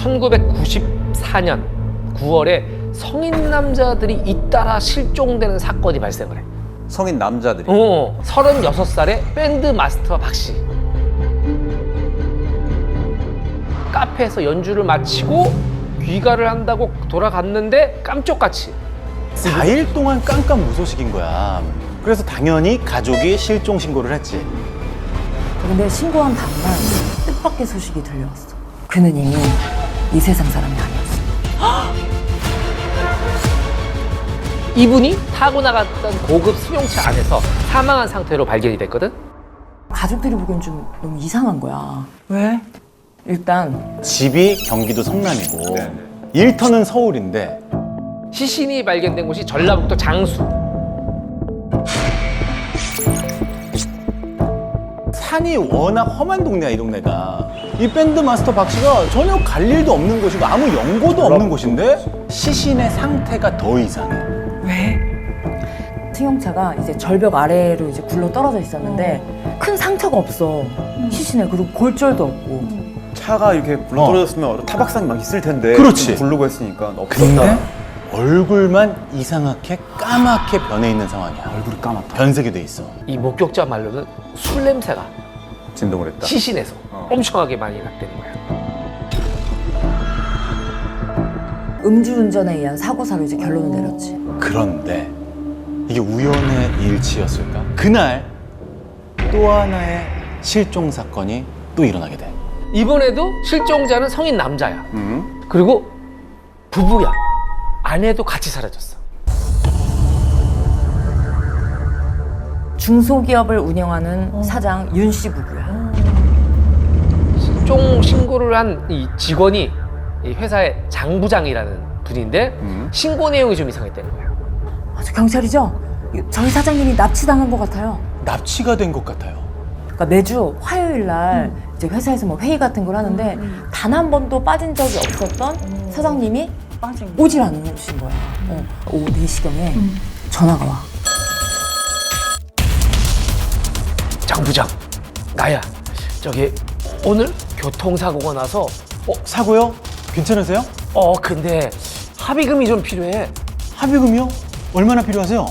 1994년 9월에 성인 남자들이 잇따라 실종되는 사건이 발생을 해. 성인 남자들이. 36살의 밴드 마스터 박씨. 카페에서 연주를 마치고 귀가를 한다고 돌아갔는데 깜쪽같이 4일 동안 깜깜무소식인 거야. 그래서 당연히 가족이 실종 신고를 했지. 근데 신고한 다음날 뜻밖의 소식이 들려왔어. 그는 이미 이 세상 사람이 아니었어. 이분이 타고 나갔던 고급 승용차 안에서 사망한 상태로 발견이 됐거든. 가족들이 보기엔 좀 너무 이상한 거야. 왜? 일단 집이 경기도 성남이고 일터는 서울인데 시신이 발견된 곳이 전라북도 장수. 산이 워낙 험한 동네야, 이 동네가. 이 밴드 마스터 박 씨가 전혀 갈 일도 없는 곳이고 아무 연고도 없는 곳인데 시신의 상태가 더 이상해. 왜? 승용차가 이제 절벽 아래로 이제 굴러 떨어져 있었는데 큰 상처가 없어. 시신에. 그리고 골절도 없고. 차가 이렇게 굴러 떨어졌으면 타박상이 막 있을 텐데. 그렇지. 굴르고 했으니까 없었다. 근데 얼굴만 이상하게 까맣게 변해 있는 상황이야. 얼굴이 까맣다. 변색이 돼 있어. 이 목격자 말로는 술 냄새가 진동을 했다. 시신에서 엄청나게 많이 났다는 거야. 음주운전에 의한 사고사로 이제 결론을 내렸지. 그런데 이게 우연의 일치였을까? 그날 또 하나의 실종 사건이 또 일어나게 돼. 이번에도 실종자는 성인 남자야. 그리고 부부야. 아내도 같이 사라졌어. 중소기업을 운영하는 사장 윤 씨 부부야. 실종 신고를 한 이 직원이 이 회사의 장 부장이라는 분인데 신고 내용이 좀 이상했다는 거야. 아, 저 경찰이죠? 저희 사장님이 납치당한 것 같아요. 납치가 된 것 같아요. 그러니까 매주 화요일 날 이제 회사에서 뭐 회의 같은 걸 하는데 단 한 번도 빠진 적이 없었던 사장님이 오질 않으신 거야. 오후 4시경에 전화가 와. 장 부장, 나야. 저기 오늘 교통사고가 나서 사고요? 괜찮으세요? 근데 합의금이 좀 필요해. 합의금이요? 얼마나 필요하세요?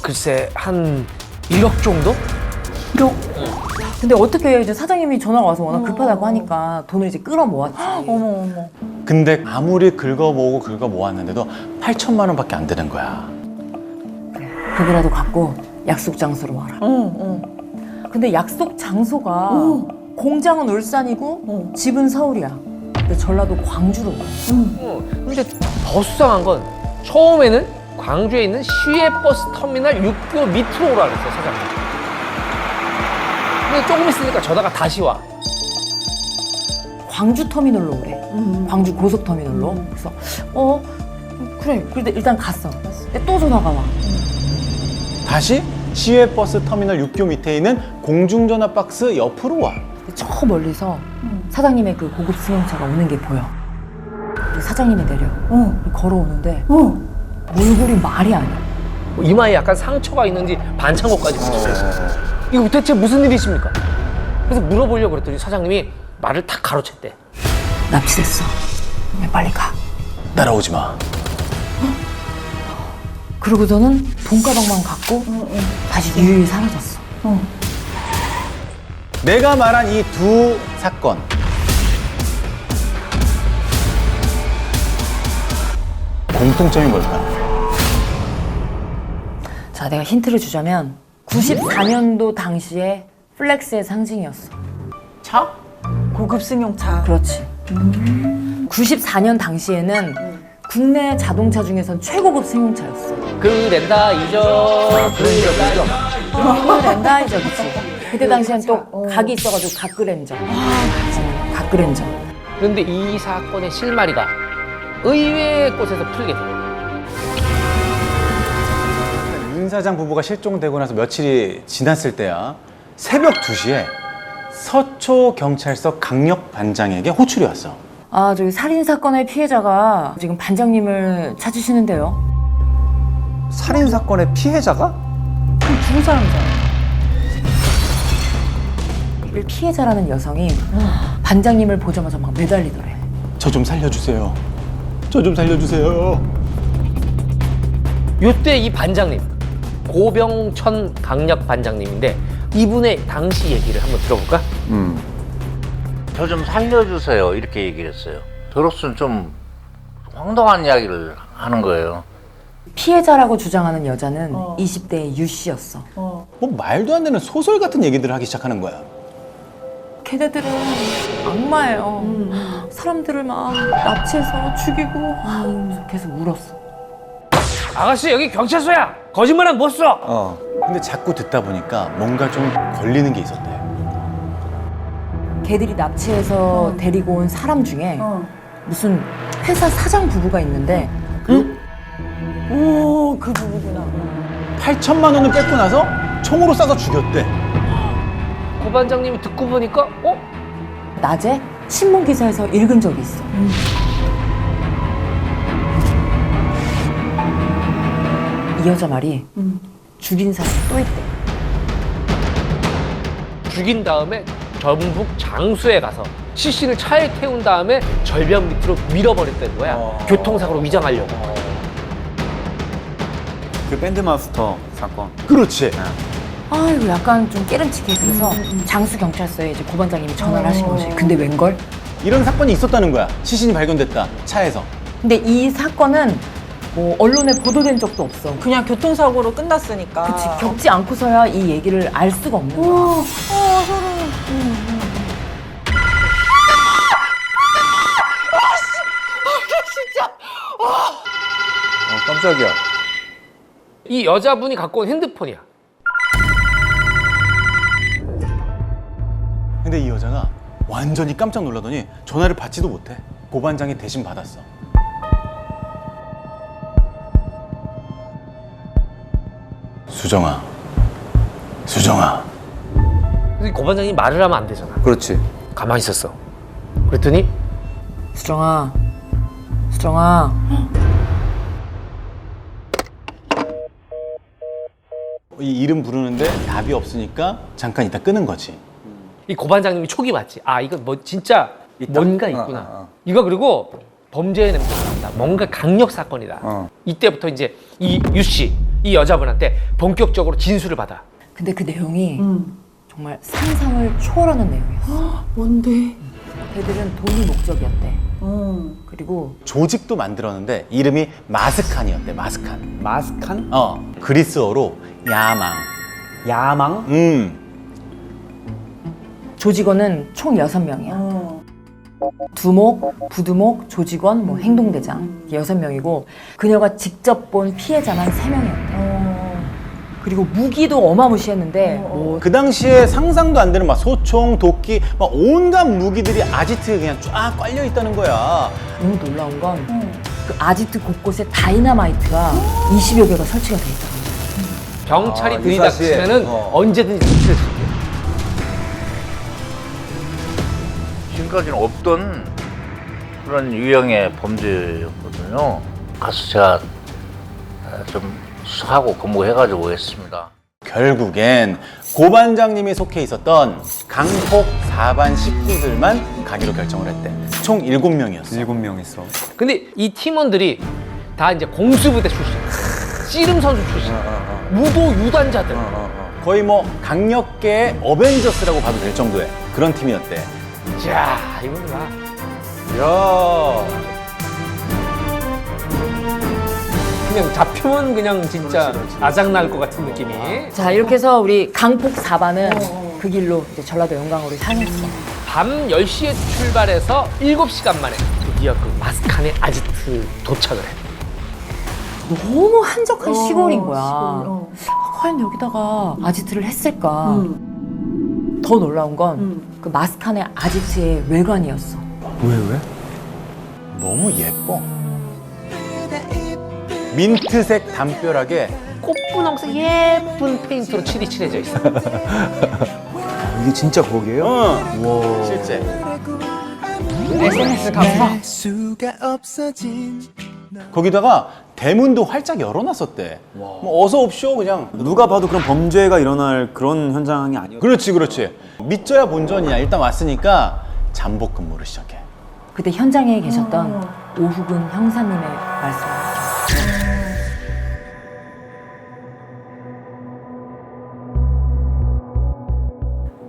글쎄 한 1억 정도? 1억? 근데 어떻게 이제 사장님이 전화가 와서 워낙 급하다고 하니까 돈을 이제 끌어모았지. 어머. 근데 아무리 긁어 모았는데도 8천만 원밖에 안 되는 거야. 그거라도 갖고 약속 장소로 와라. 근데 약속 장소가 공장은 울산이고 집은 서울이야. 근데 전라도 광주로 와. 근데 더 수상한 건 처음에는 광주에 있는 시외버스 터미널 6교 밑으로 오라 그랬어, 사장님. 근데 조금 있으니까 전화가 다시 와. 광주 터미널로 오래. 광주 고속터미널로. 그래서 그래. 근데 일단 갔어. 근데 또 전화가 와. 다시 시외버스 터미널 6교 밑에 있는 공중전화 박스 옆으로 와. 근데 저 멀리서 사장님의 그 고급 승용차가 오는 게 보여. 근데 사장님이 내려. 걸어오는데 몰골이 말이 아니야. 이마에 약간 상처가 있는지 반창고까지 붙여있어. 이거 대체 무슨 일이십니까? 그래서 물어보려고 그랬더니 사장님이 말을 탁 가로챘대. 납치됐어. 빨리 가. 따라오지 마. 그러고서는 돈가방만 갖고 다시 유유히 사라졌어. 내가 말한 이 두 사건. 공통점이 뭘까? 자, 내가 힌트를 주자면 94년도 당시에 플렉스의 상징이었어. 차? 고급 승용차. 그렇지. 94년 당시에는 국내 자동차 중에선 최고급 승용차였어. 그랜다 이적 렌다이저, 그치. 그때 당시엔 또 각이 있어가지고 각그랜저. 각그랜저. 그런데 이 사건의 실마리가 의외의 곳에서 풀게 돼. 윤 사장 부부가 실종되고 나서 며칠이 지났을 때야. 새벽 2시에 서초경찰서 강력반장에게 호출이 왔어. 아, 저기 살인사건의 피해자가 지금 반장님을 찾으시는데요. 살인사건의 피해자가? 죽은 사람이잖아. 피해자라는 여성이 반장님을 보자마자 막 매달리더래. 저 좀 살려주세요. 저 좀 살려주세요. 요때 이 반장님 고병천 강력 반장님인데 이분의 당시 얘기를 한번 들어볼까? 저 좀 살려주세요 이렇게 얘기를 했어요. 들었으면 좀 황당한 이야기를 하는 거예요. 피해자라고 주장하는 여자는 20대의 유 씨였어. 뭐 말도 안 되는 소설 같은 얘기들을 하기 시작하는 거야. 걔네들은 악마예요. 사람들을 막 납치해서 죽이고 계속 울었어. 아가씨 여기 경찰서야. 거짓말은 못 써. 근데 자꾸 듣다 보니까 뭔가 좀 걸리는 게 있었대. 걔들이 납치해서 데리고 온 사람 중에 무슨 회사 사장 부부가 있는데 오, 그 부부구나. 8천만 원을 뺏고 나서 총으로 쏴서 죽였대. 고 반장님이 듣고 보니까 낮에 신문 기사에서 읽은 적이 있어. 이 여자 말이 죽인 사람이 또 있대. 죽인 다음에 전북 장수에 가서 시신을 차에 태운 다음에 절벽 밑으로 밀어버렸다는 거야. 교통사고로 위장하려고. 그 밴드 마스터 사건. 그렇지. 아, 이거 약간 좀 깨름치게. 그래서 장수 경찰서에 이제 고 반장님이 전화를 하신 거지. 근데 웬걸? 이런 사건이 있었다는 거야. 시신이 발견됐다. 차에서. 근데 이 사건은 뭐 언론에 보도된 적도 없어. 그냥 교통사고로 끝났으니까. 그치, 겪지 않고서야 이 얘기를 알 수가 없는 거야. 깜짝이야. 이 여자분이 갖고 온 핸드폰이야. 근데 이 여자가 완전히 깜짝 놀라더니 전화를 받지도 못해. 고 반장이 대신 받았어. 수정아. 수정아. 그래서 고 반장님이 말을 하면 안 되잖아. 그렇지. 가만히 있었어. 그랬더니 수정아, 수정아. 이 이름 부르는데 답이 없으니까 잠깐 이따 끄는 거지. 이 고 반장님이 촉이 맞지. 아 이거 뭐 진짜 뭔가 있구나. 이거 그리고 범죄의 냄새가 난다. 뭔가 강력 사건이다. 이때부터 이제 이 유 씨, 이 여자분한테 본격적으로 진술을 받아. 근데 그 내용이 정말 상상을 초월하는 내용이었어. 뭔데? 걔들은 돈이 목적이었대. 그리고 조직도 만들었는데 이름이 마스칸이었대. 마스칸. 마스칸? 그리스어로 야망. 야망? 조직원은 총 6명이야. 두목, 부두목, 조직원, 뭐 행동대장 6명이고 그녀가 직접 본 피해자만 3명이었대. 그리고 무기도 어마무시했는데 뭐 그 당시에 상상도 안 되는 막 소총, 도끼, 막 온갖 무기들이 아지트에 그냥 쫙 깔려 있다는 거야. 너무 놀라운 건 그 아지트 곳곳에 다이너마이트가 20여 개가 설치가 돼 있다는 거야. 경찰이 이 들이닥치면은 사시에, 언제든지 조치를 수 있게. 지금까지는 없던 그런 유형의 범죄였거든요. 가서 제가 좀 수사하고 근무해가지고 했습니다. 결국엔 고 반장님이 속해 있었던 강폭 4반 식구들만 가기로 결정을 했대. 총 7명이었어. 7명 있어. 근데 이 팀원들이 다 이제 공수부대 출신, 씨름 선수 출신, 무도 유단자들. 거의 뭐 강력계의 어벤져스라고 봐도 될 정도의 그런 팀이었대. 자, 이거는 봐. 야. 그냥 잡히면 그냥 진짜 아작날 것 같은 느낌이. 자, 이렇게 해서 우리 강폭 4반은 그 길로 이제 전라도 영광으로 향했어. 밤 10시에 출발해서 7시간 만에 드디어 그 마스칸의 아지트 도착을 해. 너무 한적한 시골인 거야. 과연 여기다가 아지트를 했을까? 더 놀라운 건 그 마스칸의 아지트의 외관이었어. 왜? 너무 예뻐. 민트색 담벼락에 꽃분홍색 예쁜 페인트로 칠이 칠해져 있어. 이게 진짜 거기에요? 실제. SNS 가서 거기다가 대문도 활짝 열어놨었대. 뭐 어서 옵쇼 그냥. 누가 봐도 그런 범죄가 일어날 그런 현장이 아니었어. 그렇지. 믿져야 본전이야. 일단 왔으니까 잠복 근무를 시작해. 그때 현장에 계셨던 오후근 형사님의 말씀을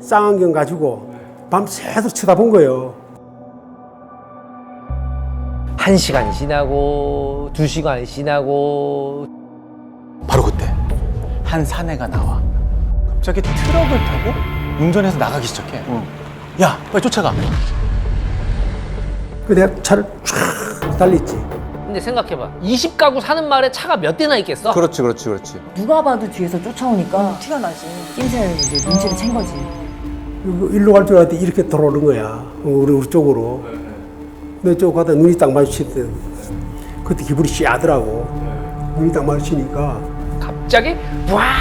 쌍안경 가지고 밤새도록 쳐다본 거예요. 1시간이 지나고 2시간이 지나고 바로 그때 한 사내가 나와. 갑자기 트럭을 타고 운전해서 나가기 시작해. 야, 빨리 쫓아가. 그 내가 차를 쫙 달렸지. 근데 생각해봐 20가구 사는 마을에 차가 몇 대나 있겠어? 그렇지, 그렇지, 그렇지. 누가 봐도 뒤에서 쫓아오니까 티가 나지. 낌새를 이제 눈치를 챈 거지. 일로 갈 줄 알았더니 이렇게 들어오는 거야. 우리 쪽으로. 근데 쪽 가다 눈이 딱 마주치대. 그때 기분이 씨하더라고. 눈이 딱 마주치니까. 갑자기 와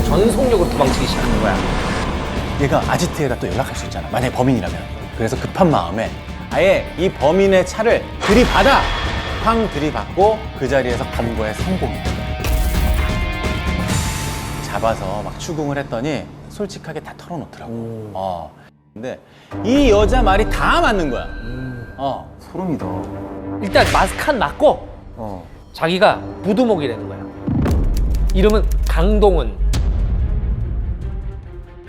전속력으로 도망치기 시작하는 거야. 얘가 아지트에다 또 연락할 수 있잖아. 만약에 범인이라면. 그래서 급한 마음에 아예 이 범인의 차를 들이받아 팡 들이받고 그 자리에서 검거에 성공해. 잡아서 막 추궁을 했더니 솔직하게 다 털어놓더라고. 근데 이 여자 말이 다 맞는 거야. 소름이다. 일단 마스크 한 맞고 자기가 부두목이라는 거야. 이름은 강동은.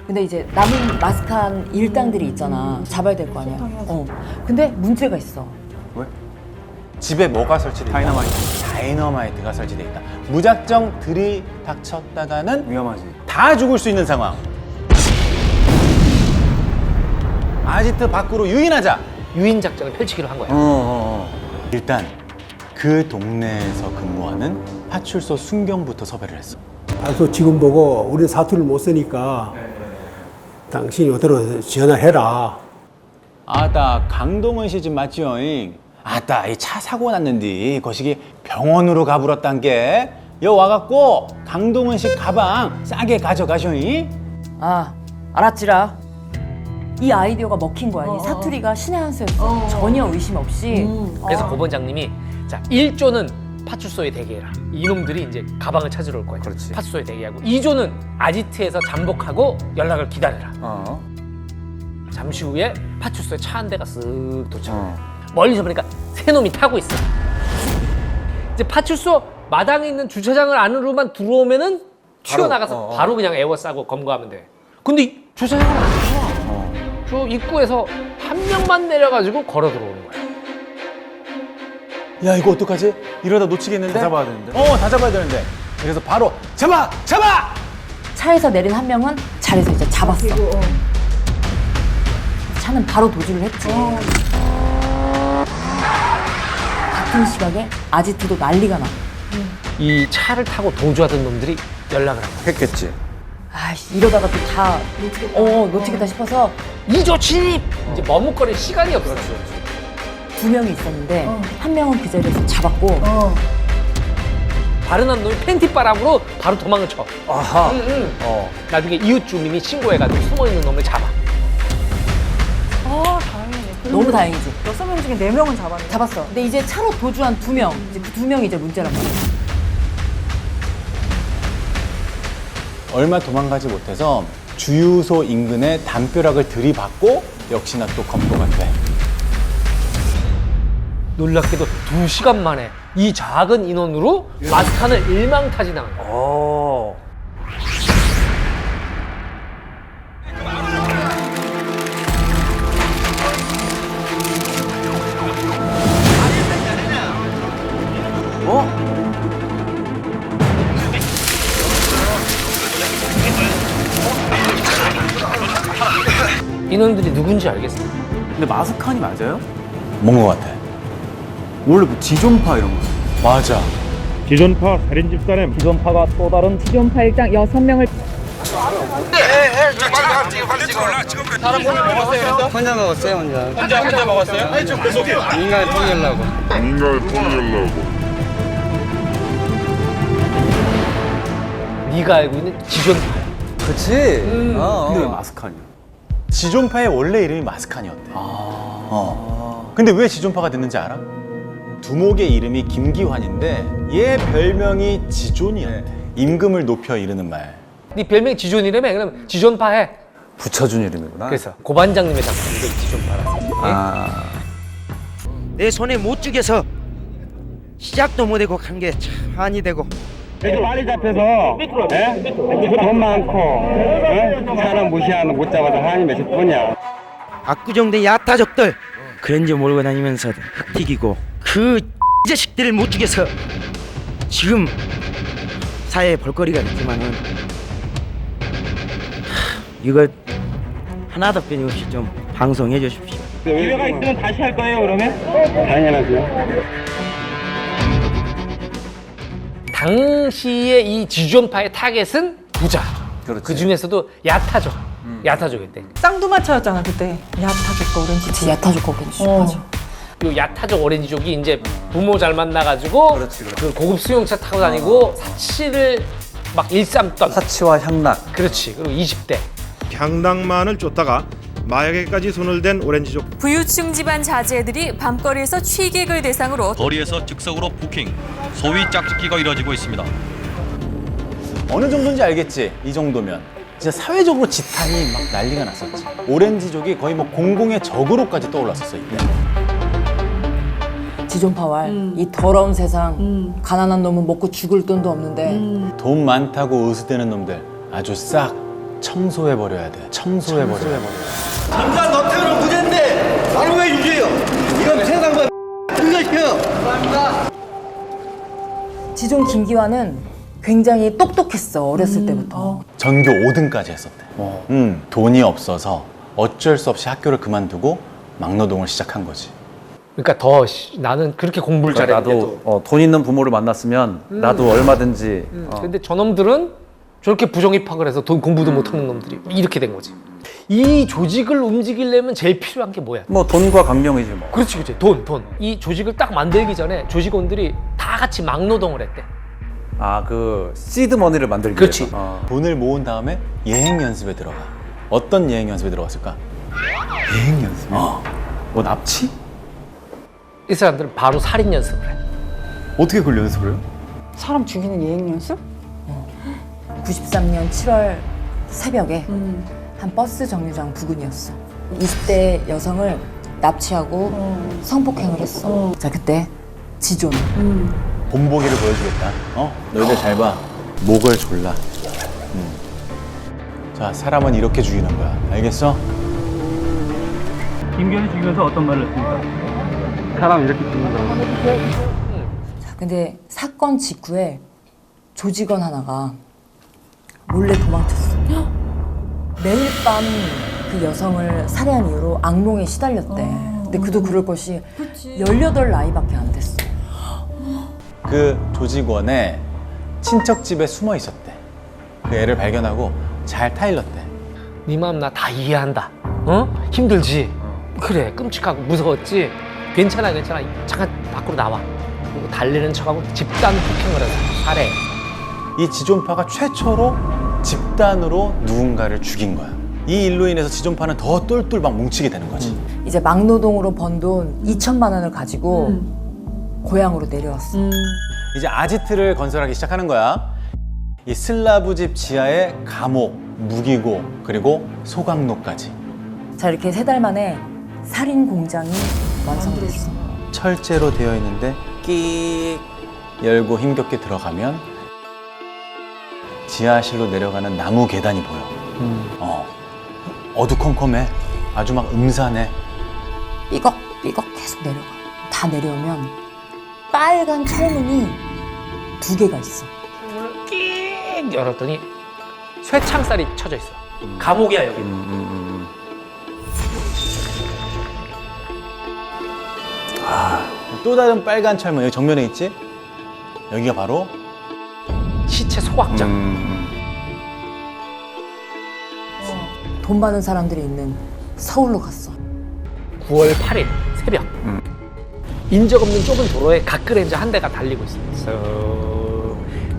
근데 이제 남은 마스크한 일당들이 있잖아. 잡아야 될 거 아니야. 근데 문제가 있어. 집에 뭐가 설치돼 있다? 다이너마이트가 설치돼 있다. 무작정 들이닥쳤다가는 위험하지. 다 죽을 수 있는 상황. 아지트 밖으로 유인하자. 유인 작전을 펼치기로 한 거야. 일단 그 동네에서 근무하는 파출소 순경부터 섭외를 했어. 그래서 지금 보고 우리 사투를 못 쓰니까 당신이 어디로 전화해라. 아따 강동원 씨 집 맞지요? 아따 이 차 사고 났는데 거시기 병원으로 가불었단 게. 여 와갖고 강동원 씨 가방 싸게 가져가쇼잉. 아, 알았지라. 이 아이디어가 먹힌 거야. 이 사투리가 신의 한 수였어. 전혀 의심 없이. 그래서 고번장님이 자 1조는 파출소에 대기해라. 이놈들이 이제 가방을 찾으러 올 거야. 그렇지. 파출소에 대기하고 2조는 아지트에서 잠복하고 연락을 기다려라. 잠시 후에 파출소에 차 한 대가 쓱 도착해. 멀리서 보니까 세 놈이 타고 있어. 이제 파출소 마당에 있는 주차장을 안으로만 들어오면은 튀어나가서 바로 그냥 에워싸고 검거하면 돼. 근데 이 주차장을 안 들어와. 저 입구에서 한 명만 내려가지고 걸어 들어오는 거야. 야 이거 어떡하지? 이러다 놓치겠는데? 다 잡아야 되는데? 다 잡아야 되는데. 그래서 바로 잡아! 차에서 내린 한 명은 자리에서 이제 잡았어. 차는 바로 도주를 했지. 같은 시각에 아지트도 난리가 나. 이 차를 타고 도주하던 놈들이 연락을 한 거야. 했겠지. 아이씨, 이러다가 또 다 놓치겠다 싶어서 2조 진입! 이제 머뭇거릴 시간이 없어. 두 명이 있었는데 한 명은 그 자리에서 잡았고 다른 한 놈이 팬티바람으로 바로 도망을 쳐. 아하. 나중에 이웃 주민이 신고해가지고 숨어있는 놈을 잡아. 다행이네. 너무 다행이지. 6명 중에 4명은 잡았네. 잡았어. 근데 이제 차로 도주한 두 명, 이제 그 두 명이 이제 문제란 말이야. 얼마 도망가지 못해서 주유소 인근에 담벼락을 들이받고 역시나 또 검거가 돼. 놀랍게도 2시간 만에 이 작은 인원으로 마스칸을 일망타진한 거야. 인원들이 누군지 알겠어. 근데 마스칸이 맞아요? 뭔 거 같아? 원래 뭐 지존파 이런 거. 맞아. 지존파 살인 집단의 지존파가 또 다른 지존파 일당 6명을 네가 알고 있는 지존파야. 그치? 근데 왜 마스칸이야? 지존파의 원래 이름이 마스칸이었대. 근데 왜 지존파가 됐는지 알아? 두목의 이름이 김기환인데 얘 별명이 지존이었대. 임금을 높여 이르는 말. 네 별명이 지존이라며? 그럼 지존파 해. 붙여준 이름이구나. 그래서 고반장님의 작품이 지존파라. 내 손에 못 죽여서 시작도 못하고 간 게 참 한이 되고. 이렇게 빨리 잡혀서 돈 많고 사람 무시하는 못 잡아서 한이 몇십 분이야. 압구정대 야타족들 그런 줄 몰고 다니면서 흙 튀기고 그 자식들을 못 죽여서 지금 사회에 볼거리가 됐지만은 이거 하나도 빼놓없이 좀 방송해 주십시오. 기회가 있으면 다시 할 거예요, 그러면? 당연하죠. 당시에 이 지존파의 타겟은 부자. 그 중에서도 야타족. 야타족이었대. 쌍두마차였잖아 그때. 야타족과 오렌지. 그치, 야타족 거기지. 맞아. 요 야타족 오렌지족이 이제 부모 잘 만나가지고 그 고급 수용차 타고 다니고 사치를 막 일삼던. 사치와 향락. 그렇지. 그리고 20대. 향당만을 쫓다가 마약에까지 손을 댄 오렌지족. 부유층 집안 자제들이 밤거리에서 취객을 대상으로 거리에서 즉석으로 부킹, 소위 짝짓기가 이뤄지고 있습니다. 어느 정도인지 알겠지? 이 정도면 진짜 사회적으로 지탄이 막 난리가 났었지. 오렌지족이 거의 뭐 공공의 적으로까지 떠올랐었어 이때. 지존파왈 이 더러운 세상 가난한 놈은 먹고 죽을 돈도 없는데 돈 많다고 으스대는 놈들 아주 싹 청소해버려야 돼. 청소해버려야 돼. 당장 너태우는 무죄인데 나는 왜 유죄요? 이건 세상과 그것이요. 지존 김기환은 굉장히 똑똑했어 어렸을 때부터. 전교 5등까지 했었대. 돈이 없어서 어쩔 수 없이 학교를 그만두고 막노동을 시작한 거지. 그러니까 나는 그렇게 공부를 잘했는데도. 나도 돈 있는 부모를 만났으면 나도 얼마든지. 근데 저놈들은 저렇게 부정입학을 해서 돈 공부도 못하는 놈들이 이렇게 된 거지. 이 조직을 움직이려면 제일 필요한 게 뭐야? 뭐 돈과 강령이지 뭐. 그렇지, 그렇지. 돈. 이 조직을 딱 만들기 전에 조직원들이 다 같이 막노동을 했대. 아, 그 시드 머니를 만들기 그렇지. 위해서. 돈을 모은 다음에 예행 연습에 들어가. 어떤 예행 연습에 들어갔을까? 예행 연습. 뭐 납치? 이 사람들은 바로 살인 연습을 해. 어떻게 그걸 연습을 해요? 사람 죽이는 예행 연습? 93년 7월 새벽에 한 버스 정류장 부근이었어. 20대 여성을 납치하고 성폭행을 했어. 자, 그때 지존. 본보기를 보여주겠다. 너희들 잘 봐. 목을 졸라. 자, 사람은 이렇게 죽이는 거야. 알겠어? 김경이 죽이면서 어떤 말을 했습니까? 사람 이렇게 죽는다. 자, 근데 사건 직후에 조직원 하나가 몰래 도망쳤어. 매일 밤 그 여성을 살해한 이유로 악몽에 시달렸대. 근데 그도 그럴 것이 18 나이밖에 안 됐어. 그 조직원의 친척 집에 숨어 있었대. 그 애를 발견하고 잘 타일렀대. 네 마음 나 다 이해한다. 힘들지? 그래, 끔찍하고 무서웠지? 괜찮아. 잠깐 밖으로 나와. 그리고 달리는 척하고 집단 폭행을 해서 살해. 이 지존파가 최초로 집단으로 누군가를 죽인 거야. 이 일로 인해서 지존파는 더 똘똘 막 뭉치게 되는 거지. 이제 막노동으로 번 돈 2천만 원을 가지고 고향으로 내려왔어. 이제 아지트를 건설하기 시작하는 거야. 이 슬라브 집 지하에 감옥, 무기고, 그리고 소각로까지. 자, 이렇게 3달 만에 살인 공장이 완성됐어. 철제로 되어 있는데 끼익 열고 힘겹게 들어가면 지하실로 내려가는 나무 계단이 보여. 어두컴컴해. 아주 막 음산해. 삐걱삐걱 계속 내려가. 다 내려오면 빨간 철문이 2개가 있어. 끽 열었더니 쇠창살이 쳐져 있어. 감옥이야 여기. 또 다른 빨간 철문 여기 정면에 있지? 여기가 바로 시체 소각장. 돈 많은 사람들이 있는 서울로 갔어. 9월 8일 새벽. 인적 없는 좁은 도로에 갓그레인저 한 대가 달리고 있어.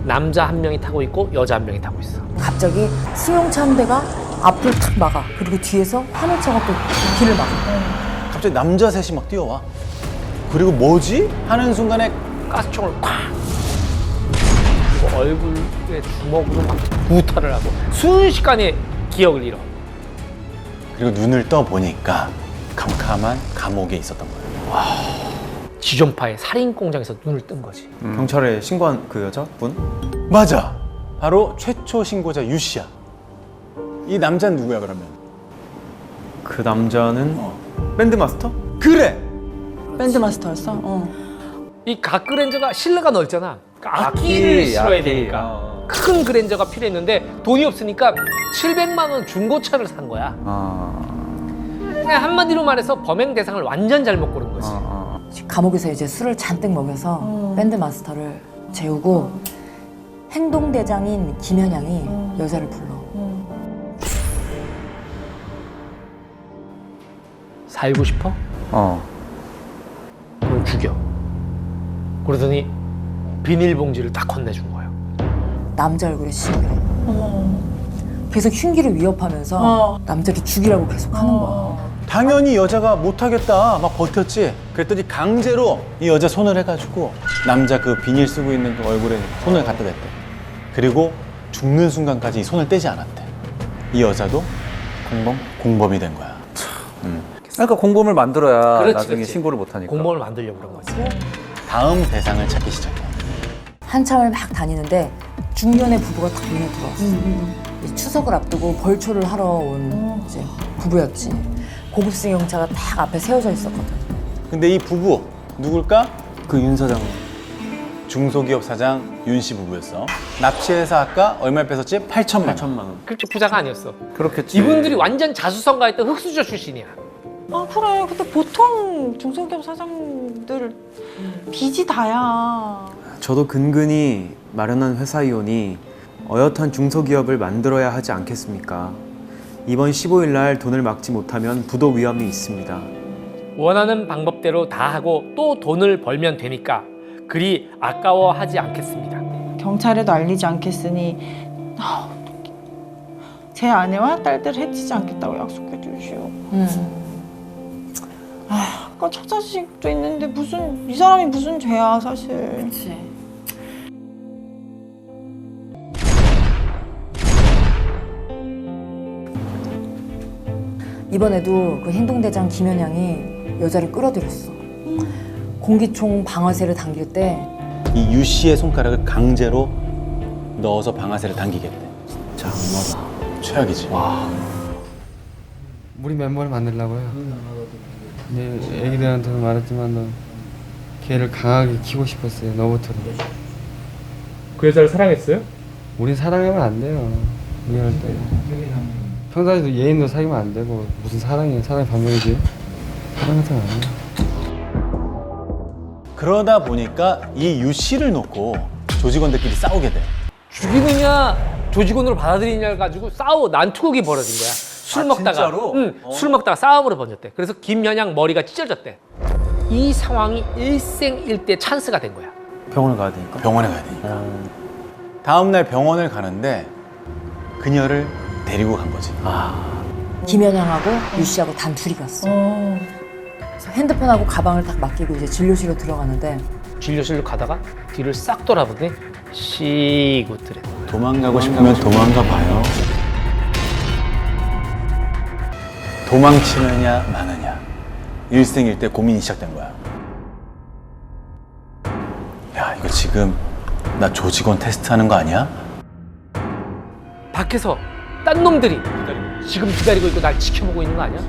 남자 한 명이 타고 있고 여자 한 명이 타고 있어. 갑자기 승용차 한 대가 앞을 탁 막아. 그리고 뒤에서 화물차가 또 길을 막아. 갑자기 남자 셋이 막 뛰어와. 그리고 뭐지? 하는 순간에 가스총을 콱! 그리고 얼굴에 주먹으로 막 구타를 하고 순식간에 기억을 잃어. 그리고 눈을 떠 보니까 캄캄한 감옥에 있었던 거예요. 지존파의 살인 공장에서 눈을 뜬 거지. 경찰에 신고한 그 여자분? 맞아. 바로 최초 신고자 유 씨야. 이 남자는 누구야 그러면? 그 남자는 밴드 마스터? 그래. 밴드 마스터였어? 이 각 그랜저가 실내가 넓잖아. 그러니까 악기를 실어야 악기. 되니까 큰 그랜저가 필요했는데 돈이 없으니까 700만 원 중고차를 산 거야. 그냥 한마디로 말해서 범행 대상을 완전 잘못 고른 거지. 감옥에서 이제 술을 잔뜩 먹여서 밴드 마스터를 재우고 행동대장인 김현양이 여자를 불러. 살고 싶어? 그럼 죽여. 그러더니 비닐봉지를 딱 건네준 거야. 남자 얼굴에 시비를 해. 계속 흉기를 위협하면서 남자를 죽이라고 계속 하는 거야. 당연히 여자가 못하겠다 막 버텼지. 그랬더니 강제로 이 여자 손을 해가지고 남자 그 비닐 쓰고 있는 그 얼굴에 손을 갖다 댔대. 그리고 죽는 순간까지 이 손을 떼지 않았대. 이 여자도 공범이 된 거야. 그러니까 공범을 만들어야 그렇지, 나중에 그렇지. 신고를 못하니까. 공범을 만들려고 그런 거지. 다음 대상을 찾기 시작해. 한참을 막 다니는데 중년의 부부가 딱 눈에 들어왔어. 이 추석을 앞두고 벌초를 하러 온 이제 부부였지. 고급스 경차가 딱 앞에 세워져 있었거든. 근데 이 부부 누굴까? 그 윤 사장. 중소기업 사장 윤 씨 부부였어. 납치해서 아까 얼마 뺏었지? 8천만 원. 그렇게 부자가 아니었어. 그렇겠지. 이분들이 완전 자수성가했던 흑수저 출신이야. 아 그래. 근데 보통 중소기업 사장들 빚이 다야. 저도 근근히 마련한 회사이오니 어엿한 중소기업을 만들어야 하지 않겠습니까? 이번 15일 날 돈을 막지 못하면 부도 위험이 있습니다. 원하는 방법대로 다 하고 또 돈을 벌면 되니까 그리 아까워하지 않겠습니다. 경찰에도 알리지 않겠으니 제 아내와 딸들 해치지 않겠다고 약속해 주시오. 아까 처자식도 있는데 무슨 이 사람이 무슨 죄야 사실. 그치. 이번에도 그 행동대장 김현양이 여자를 끌어들였어. 공기총 방아쇠를 당길 때 이 유 씨의 손가락을 강제로 넣어서 방아쇠를 당기겠대. 자, 최악이지. 우리 멤버를 만들려고요. 근데 애기들한테도 말했지만 너 걔를 강하게 키고 싶었어요. 너부터도. 그 여자를 사랑했어요? 우린 사랑하면 안 돼요. 우리할 때. 평상시에도 예인도 사귀면 안 되고 무슨 사랑이에요. 사랑이 반면이지. 사랑 같은 거 아니에요. 그러다 보니까 이 유 씨를 놓고 조직원들끼리 싸우게 돼. 죽이느냐 조직원으로 받아들이냐 가지고 난투극이 벌어진 거야. 술 먹다가 진짜로? 술 먹다가 싸움으로 번졌대. 그래서 김현양 머리가 찢어졌대. 이 상황이 일생일대 찬스가 된 거야. 병원을 가야 되니까. 병원에 가야 되니까. 다음 날 병원을 가는데 그녀를 데리고 간 거지. 김현양하고 유 씨하고 단 둘이 갔어. 그래서 핸드폰하고 가방을 딱 맡기고 이제 진료실로 들어가는데 진료실로 가다가 뒤를 싹 돌아보더니 씩 웃더래. 도망가고 싶으면 도망가 봐요. 도망치느냐 마느냐. 일생일대 고민이 시작된 거야. 야, 이거 지금 나 조직원 테스트하는 거 아니야? 밖에서 딴 놈들이 지금 기다리고 있고 날 지켜보고 있는 거 아니야?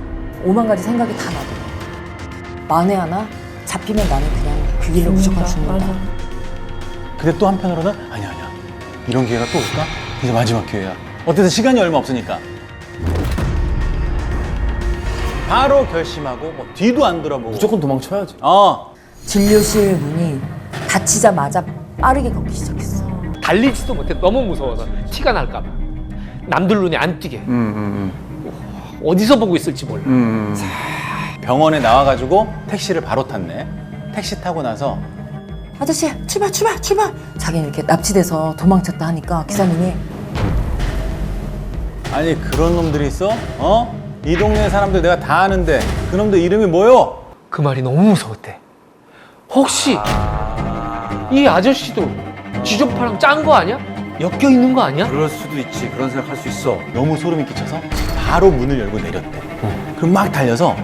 오만 가지 생각이 다 나더라. 만에 하나 잡히면 나는 그냥 그 길로 무조건 죽는다. 근데 또 한편으로는 아니야. 이런 기회가 또 올까? 이제 마지막 기회야. 어쨌든 시간이 얼마 없으니까. 바로 결심하고 뭐 뒤도 안 돌아보고 무조건 도망쳐야지. 진료실 문이 닫히자마자 빠르게 걷기 시작했어. 달리지도 못해. 너무 무서워서 티가 날까 봐. 남들 눈에 안 띄게. 어디서 보고 있을지 몰라. 병원에 나와가지고 택시를 바로 탔네. 택시 타고 나서 아저씨 출발. 자기는 이렇게 납치돼서 도망쳤다 하니까 기사님이 아니 그런 놈들이 있어? 이 동네 사람들 내가 다 아는데 그 놈들 이름이 뭐요? 그 말이 너무 무서웠대. 혹시 이 아저씨도 지존파랑 짠 거 아니야? 엮여 있는 거 아니야? 그럴 수도 있지. 그런 생각할 수 있어. 너무 소름이 끼쳐서 바로 문을 열고 내렸대. 그럼 막 달려서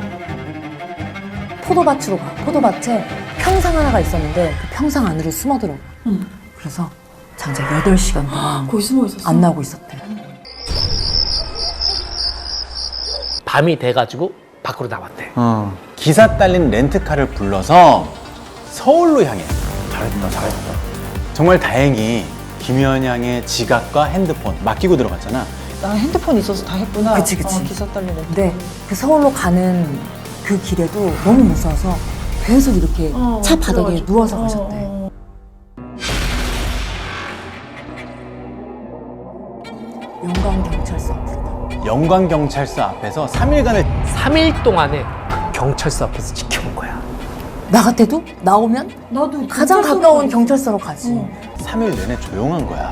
포도밭으로 가. 포도밭에 평상 하나가 있었는데 그 평상 안으로 숨어들어. 그래서 장작 8시간 동안 거기 숨어 있었어. 안 나오고 있었대. 밤이 돼가지고 밖으로 나왔대. 기사 딸린 렌트카를 불러서 서울로 향해. 잘했다. 정말 다행히 김연양의 지갑과 핸드폰 맡기고 들어갔잖아. 나 핸드폰 있어서 다 했구나. 그치. 기사 딸리는. 근데 그 서울로 가는 그 길에도 너무 무서워서 계속 이렇게 차 바닥에 그래가지고. 누워서 가셨대. 영광경찰서 앞으로. 영광경찰서 앞에서 3일 동안에 그 경찰서 앞에서 지켜본 거야. 나 같아도 나오면 나도 가장 가까운 경찰서로 가지. 3일 내내 조용한 거야.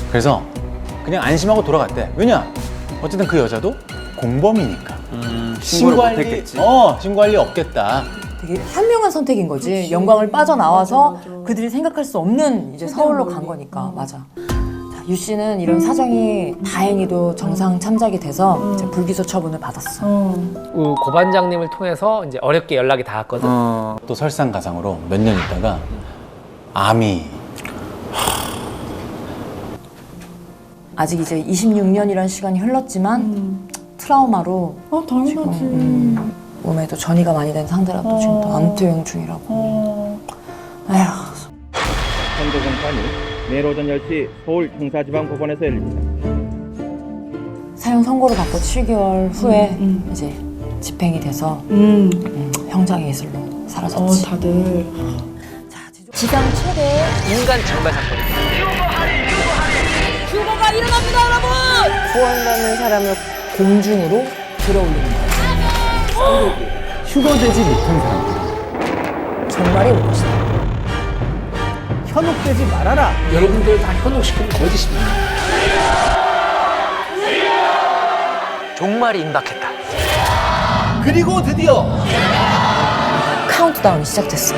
그래서 그냥 안심하고 돌아갔대. 왜냐? 어쨌든 그 여자도 공범이니까. 신고를 못했겠지. 신고할 리 없겠다. 되게 현명한 선택인 거지. 영광을 빠져나와서 그들이 생각할 수 없는 이제 서울로 간 거니까. 맞아. 자, 유 씨는 이런 사정이 다행히도 정상 참작이 돼서 이제 불기소 처분을 받았어. 고 반장님을 통해서 이제 어렵게 연락이 닿았거든. 또 설상가상으로 몇 년 있다가 암이 아직 이제 26년이라는 시간이 흘렀지만 트라우마로 당연하지. 몸에도 전이가 많이 된 상태라도 지금 또 암투용 중이라고. 아휴. 선고공판이 내일 오전 10시 서울 형사지방법원에서 열립니다. 사형 선고를 받고 7개월 후에 이제 집행이 돼서 형장의 예술로 사라졌지. 다들. 지상 최대 인간 증발 사건이다. 휴거가 일어납니다, 여러분! 후원받는 사람을 공중으로 들어올리는 거예요. 휴거되지 못한 사람들. 정말이 올 것이다. 현혹되지 말아라. 여러분들 다 현혹시키면 거짓입니다. 종말이 임박했다. 그리고 드디어 카운트다운이 시작됐어.